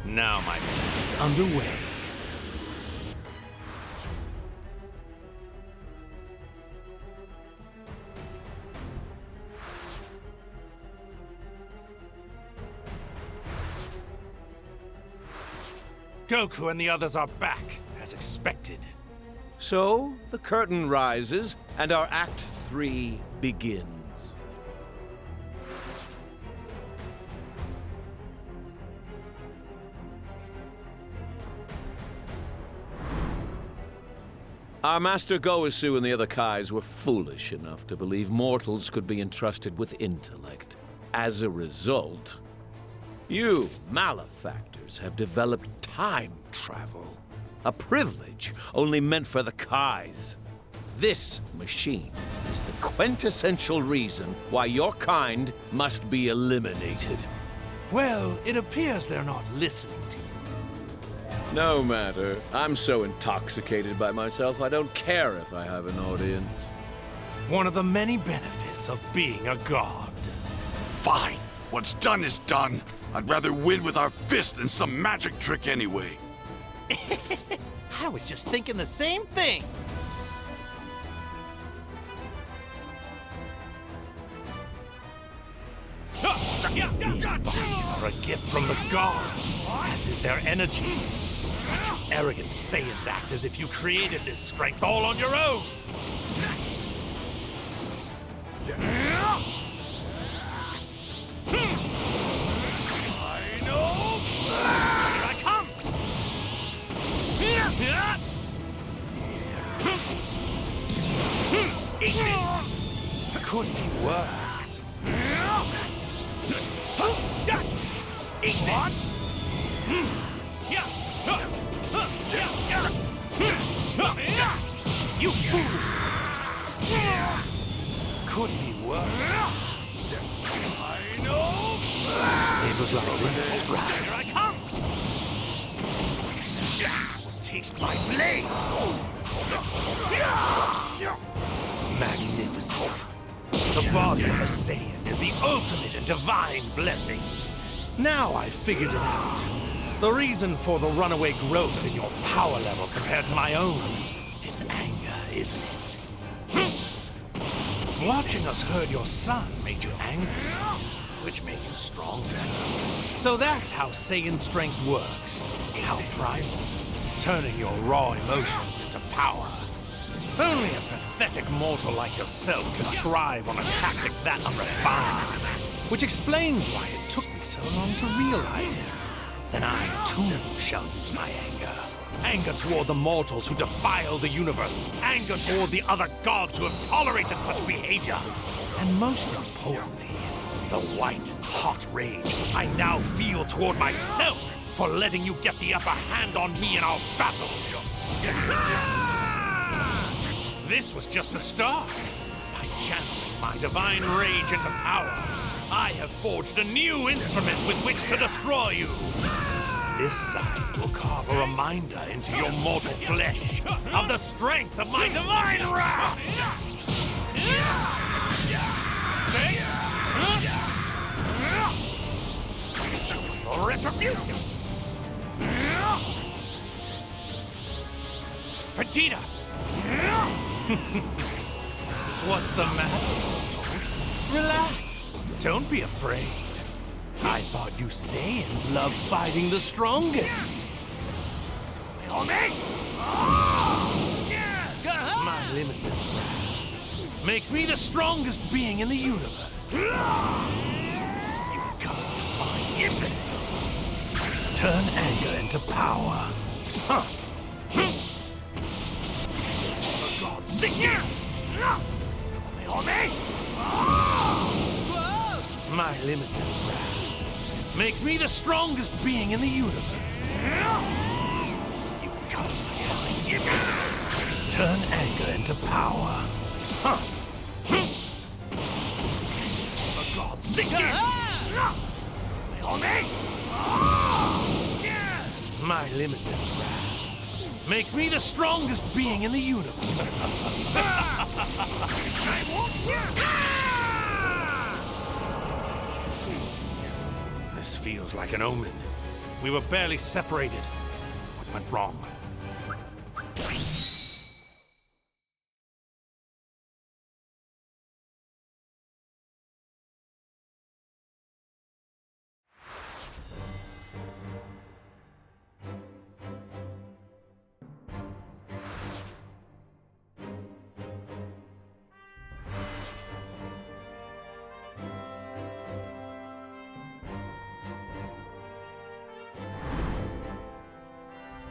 Now my plan is underway. Goku and the others are back, as expected. So, the curtain rises, and our Act 3 begins. Our Master Goesu and the other Kais were foolish enough to believe mortals could be entrusted with intellect. As a result, you malefactors have developed time travel. A privilege only meant for the Kais. This machine is the quintessential reason why your kind must be eliminated. Well, it appears they're not listening to you. No matter. I'm so intoxicated by myself, I don't care if I have an audience. One of the many benefits of being a god. Fine. What's done is done. I'd rather win with our fist than some magic trick anyway. I was just thinking the same thing. These bodies are a gift from the gods, as is their energy. But you arrogant Saiyans act as if you created this strength all on your own. I know! Here I come! Could be worse. What? You fool! Could be worse. I know! It was like this. Here I come! Taste my blade! Magnificent. The body of a Saiyan is the ultimate in divine blessings. Now I've figured it out. The reason for the runaway growth in your power level compared to my own. It's anger, isn't it? Watching us hurt your son made you angry, which made you stronger. So that's how Saiyan strength works. How primal. Turning your raw emotions into power. Only a pathetic mortal like yourself can thrive on a tactic that unrefined. Which explains why it took me so long to realize it. Then I, too, shall use my anger. Anger toward the mortals who defile the universe. Anger toward the other gods who have tolerated such behavior. And most importantly, the white, hot rage I now feel toward myself for letting you get the upper hand on me in our battle. This was just the start. By channeling my divine rage into power, I have forged a new instrument with which to destroy you. This side will carve a reminder into your mortal flesh of the strength of my divine wrath. Say, your retribution. Vegeta. What's the matter, mortals? Relax. Don't be afraid. I thought you Saiyans loved fighting the strongest. My limitless wrath makes me the strongest being in the universe. You can't define imbecile. Turn anger into power. Huh. For God's sake! My limitless wrath makes me the strongest being in the universe. You can't define imbecile. Turn anger into power. Huh. For God's sake! My limitless wrath makes me the strongest being in the universe. This feels like an omen. We were barely separated. What went wrong?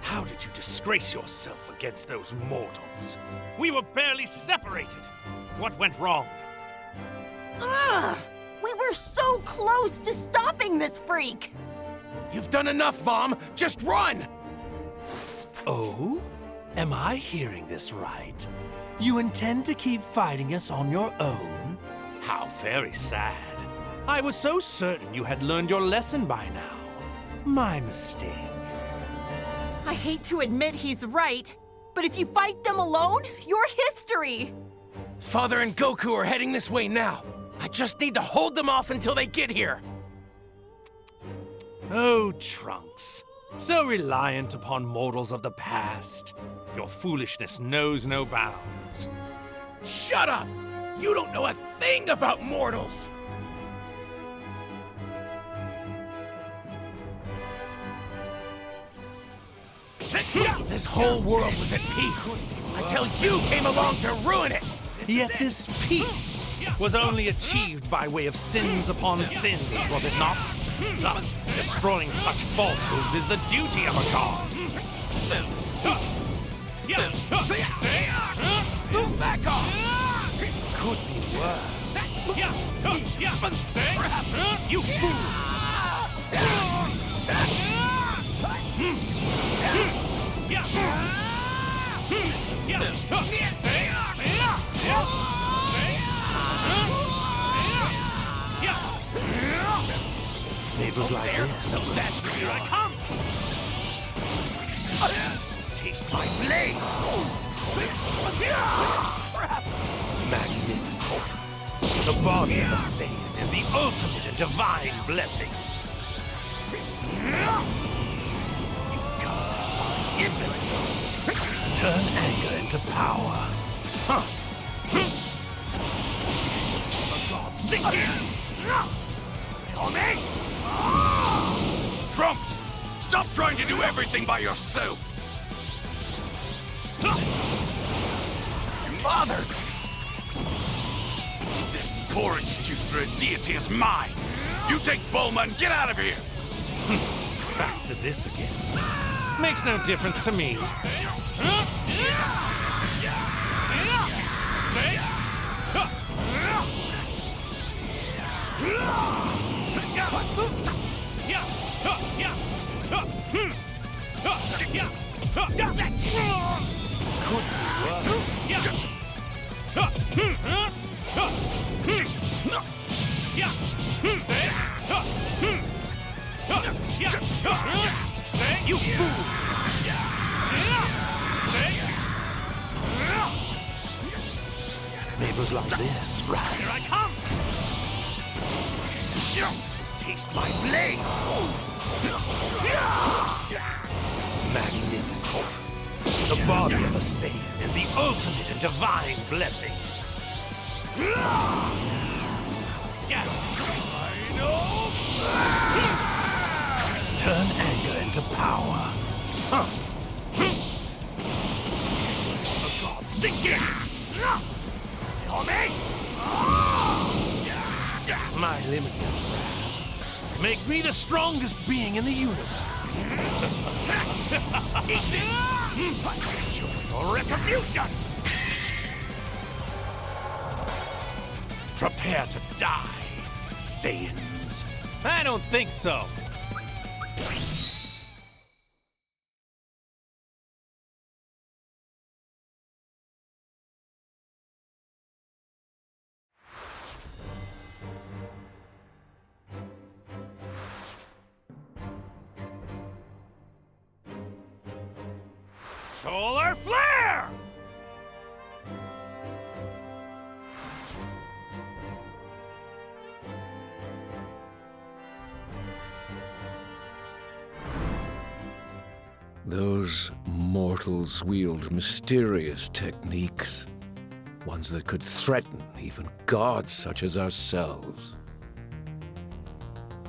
How did you disgrace yourself against those mortals? We were barely separated. What went wrong? Ugh! We were so close to stopping this freak! You've done enough, Mom! Just run! Oh? Am I hearing this right? You intend to keep fighting us on your own? How very sad. I was so certain you had learned your lesson by now. My mistake. I hate to admit he's right, but if you fight them alone, you're history! Father and Goku are heading this way now. I just need to hold them off until they get here. Oh, Trunks. So reliant upon mortals of the past. Your foolishness knows no bounds. Shut up! You don't know a thing about mortals! This whole world was at peace until you came along to ruin it! Yet this peace was only achieved by way of sins upon sins, was it not? Thus, destroying such falsehoods is the duty of a god. Back off! Could be worse. You fool! It was like this. So that's where I come! Taste my blade! Magnificent. The body of a Saiyan is the ultimate in divine blessings. You god-defying imbecile. Turn anger into power. Huh. The god sink in. Trunks, stop trying to do everything by yourself. Father! This poor excuse for a deity is mine. You take Bulma and get out of here. Back to this again. Makes no difference to me. Could be You fool! Maybe it was like this, right? Here I come! Taste my blade! Magnificent. The body of a Saiyan is the ultimate in divine blessings. Turn anger into power. Huh. The gods sink in! My limitless wrath makes me the strongest being in the universe. Enjoy your retribution! Prepare to die, Saiyans. I don't think so. Solar flare! Those mortals wield mysterious techniques, ones that could threaten even gods such as ourselves.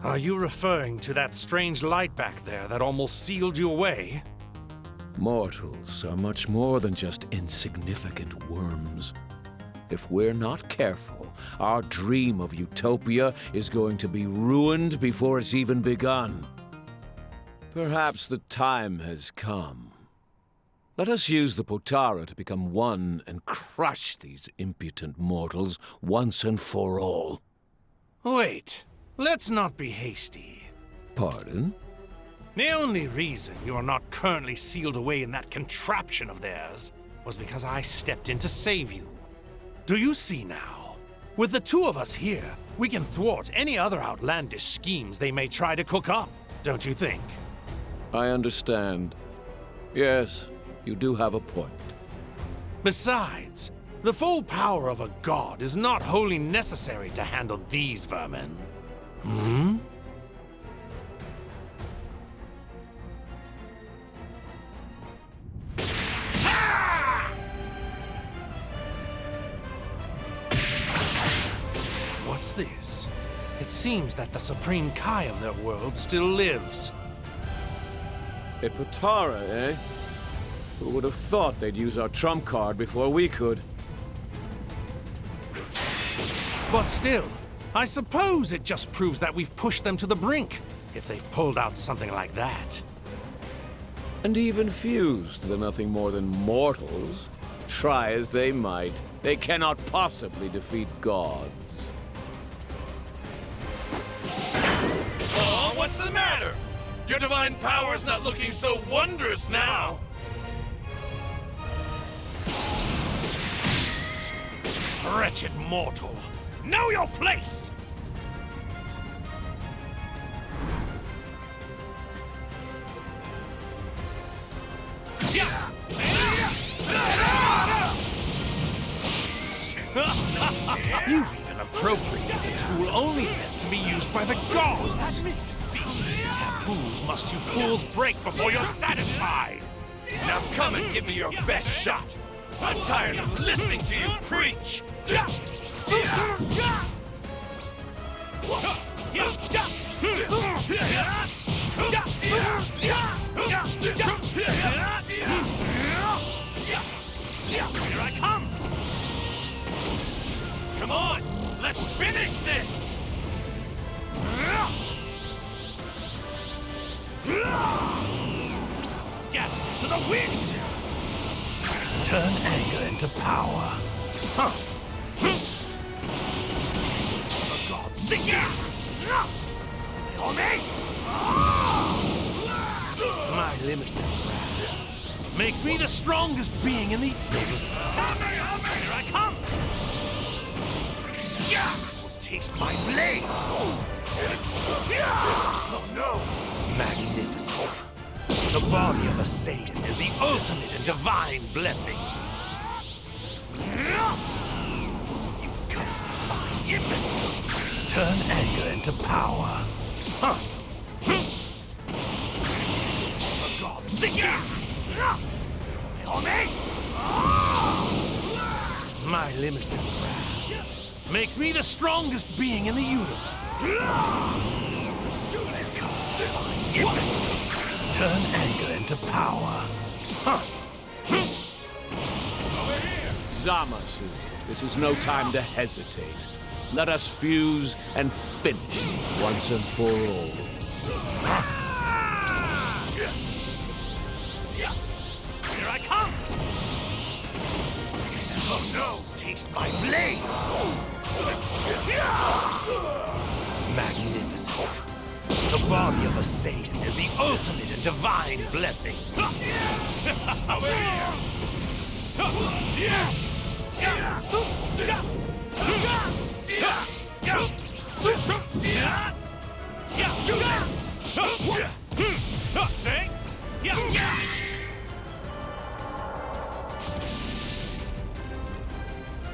Are you referring to that strange light back there that almost sealed you away? Mortals are much more than just insignificant worms. If we're not careful, our dream of utopia is going to be ruined before it's even begun. Perhaps the time has come. Let us use the Potara to become one and crush these impotent mortals once and for all. Wait, let's not be hasty. Pardon? The only reason you are not currently sealed away in that contraption of theirs was because I stepped in to save you. Do you see now? With the two of us here, we can thwart any other outlandish schemes they may try to cook up, don't you think? I understand. Yes, you do have a point. Besides, the full power of a god is not wholly necessary to handle these vermin. Hmm? What's this? It seems that the Supreme Kai of their world still lives. A Potara, eh? Who would have thought they'd use our trump card before we could? But still, I suppose it just proves that we've pushed them to the brink, if they've pulled out something like that. And even fused, they're nothing more than mortals. Try as they might, they cannot possibly defeat gods. Oh, what's the matter? Your divine power's not looking so wondrous now. Wretched mortal, know your place! You've even appropriated a tool only meant to be used by the gods! Taboos must you fools break before you're satisfied! Now come and give me your best shot. I'm tired of listening to you preach. Here I come! Come on, let's finish this. Scatter to the wind! Turn anger into power. Huh. For God's sake! My limitless wrath makes me the strongest being in the... Here I come! Taste my blade! Oh no! Magnificent! The body of a Saiyan is the ultimate in divine blessings! You cunning divine imbecile! Turn anger into power! Huh! For God's sake! My limitless wrath makes me the strongest being in the universe. Imbecile. Turn anger into power. Huh. Zamasu, this is no time to hesitate. Let us fuse and finish once and for all. Here I come! Oh no! Taste my blade! Magnificent. The body of a Saiyan is the ultimate in divine blessing.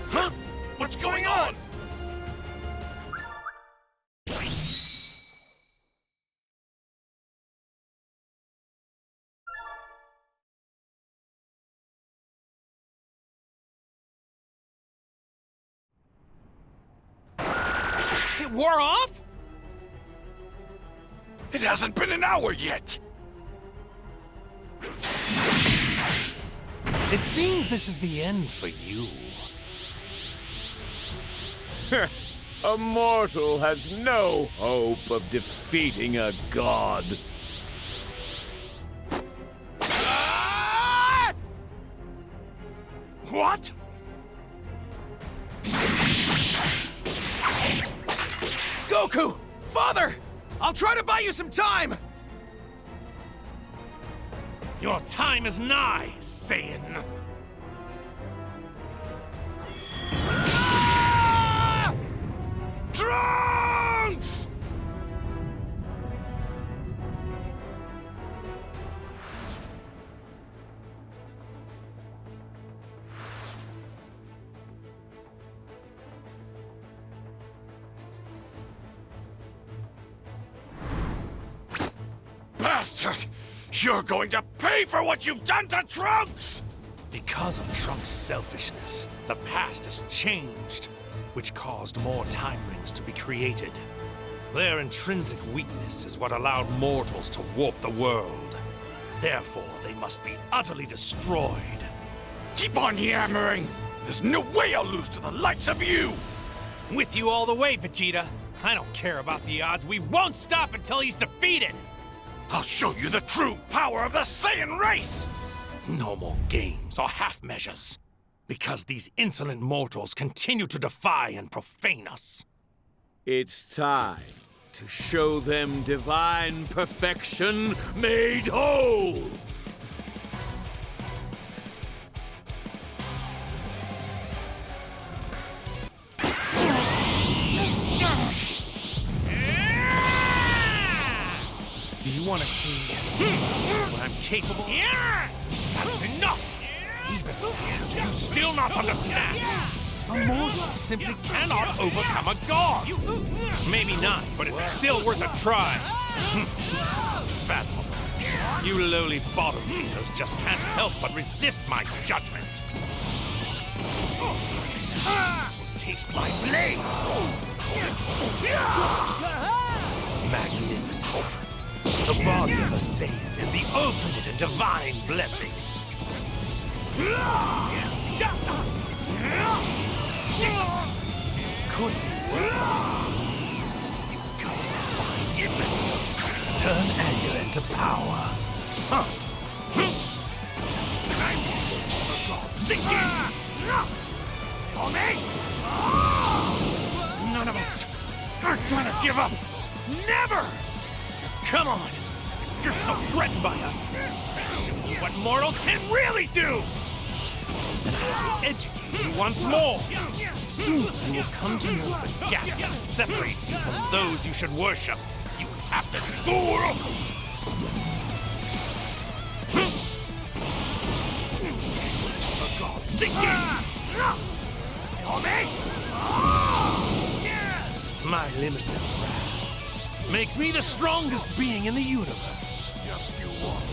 Huh? What's going on? wore off? It hasn't been an hour yet! It seems this is the end for you. A mortal has no hope of defeating a god. What? Goku! Father! I'll try to buy you some time! Your time is nigh, Saiyan. Trunks! Bastard! You're going to pay for what you've done to Trunks! Because of Trunks' selfishness, the past has changed, which caused more time rings to be created. Their intrinsic weakness is what allowed mortals to warp the world. Therefore, they must be utterly destroyed. Keep on yammering! There's no way I'll lose to the likes of you! With you all the way, Vegeta. I don't care about the odds. We won't stop until he's defeated! I'll show you the true power of the Saiyan race! No more games or half measures. Because these insolent mortals continue to defy and profane us. It's time to show them divine perfection made whole! Do you want to see what I'm capable of? That is enough! Even do you still not understand? A mortal simply cannot overcome a god! Maybe not, but it's still worth a try. It's unfathomable. You lowly bottom feeders just can't help but resist my judgment. Taste my blade! Magnificent. The body of a Saiyan is the ultimate in divine blessings. Could be you come imbecile. Turn anger into power. Huh. For God's sake! None of us are gonna give up. Never! Come on! If you're so threatened by us, let's show you what mortals can really do! And I'll educate you once more. Soon you will come to know the gap that separates you from those you should worship. You hapless fool! For God's sake! My limitless wrath makes me the strongest being in the universe. Just you want.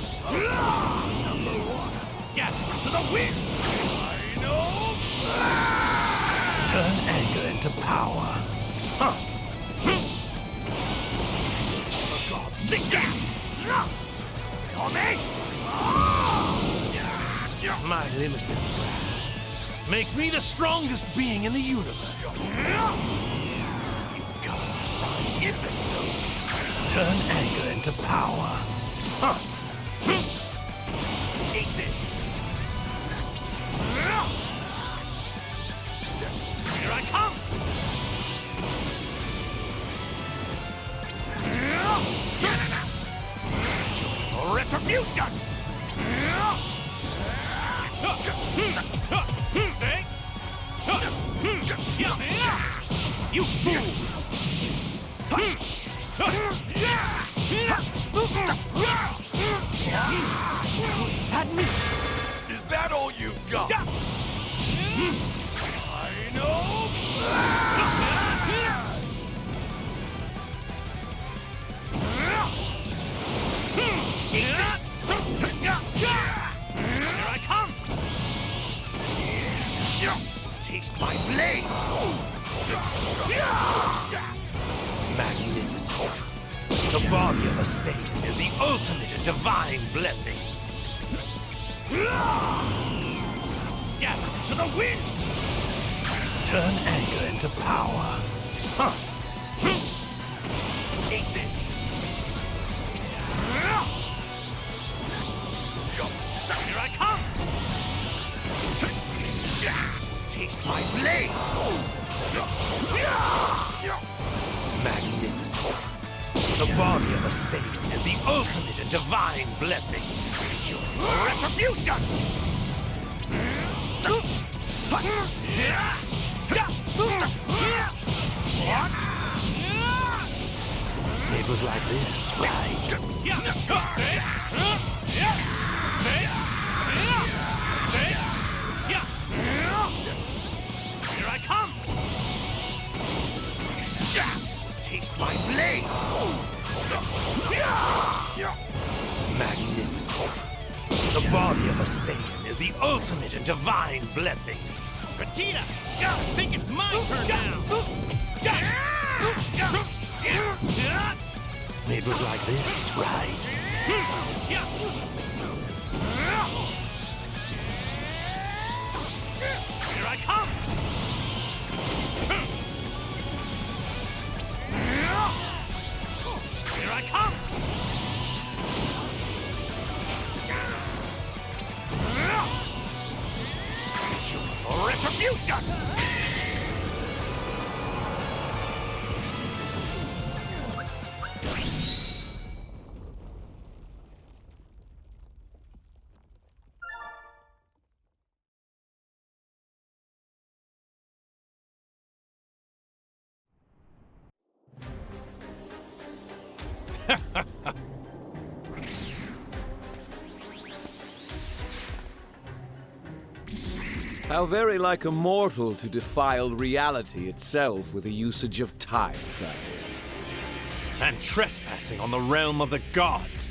Scatter to the wind! I know! Turn anger into power. Huh. For God's sake! My limitless wrath makes me the strongest being in the universe. You goddamn imbecile! Turn anger into power. Huh. Eat this! Here I come! Retribution! Say! You fool! At me! Is that all you've got? I know! Here I come! Taste my blade! The body of a Saiyan is the ultimate in divine blessings. Scatter to the wind! Turn anger into power. Huh. Eat this. Here I come! Taste my blade! Magnificent. The body of a Saiyan is the ultimate in divine blessing. Retribution! What? It was like this, right? Here I come! Taste my blade! Magnificent. The body of a Saiyan is the ultimate in divine blessings. Vegeta, I think it's my turn now. It was like this, right? Here I come! Here I come! Retribution! How very like a mortal to defile reality itself with the usage of time travel. And trespassing on the realm of the gods,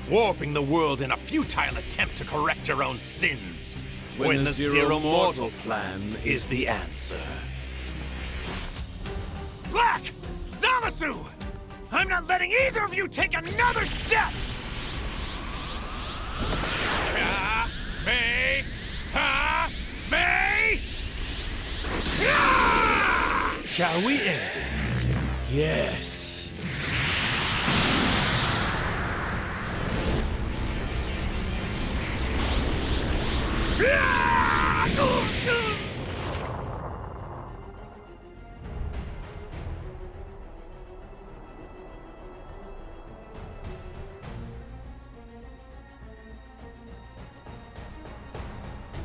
warping the world in a futile attempt to correct your own sins, when the Zero Mortal Plan is the answer. Black! Zamasu! I'm not letting either of you take another step! May! Shall we end this? Yes.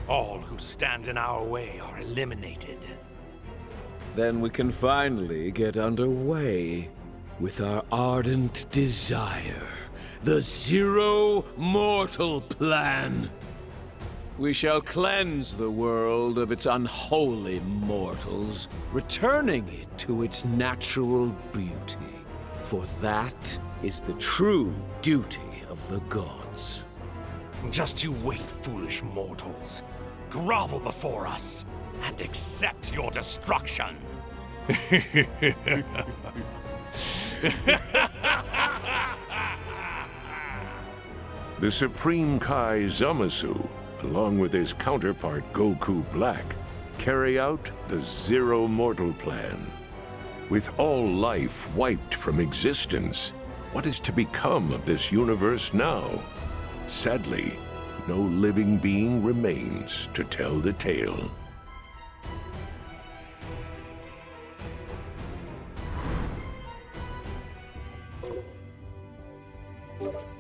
All who stand in our way are eliminated. Then we can finally get underway with our ardent desire, the Zero Mortal Plan. We shall cleanse the world of its unholy mortals, returning it to its natural beauty. For that is the true duty of the gods. Just you wait, foolish mortals. Grovel before us and accept your destruction. The Supreme Kai Zamasu, along with his counterpart Goku Black, carry out the Zero Mortal Plan. With all life wiped from existence, what is to become of this universe now? Sadly, no living being remains to tell the tale. You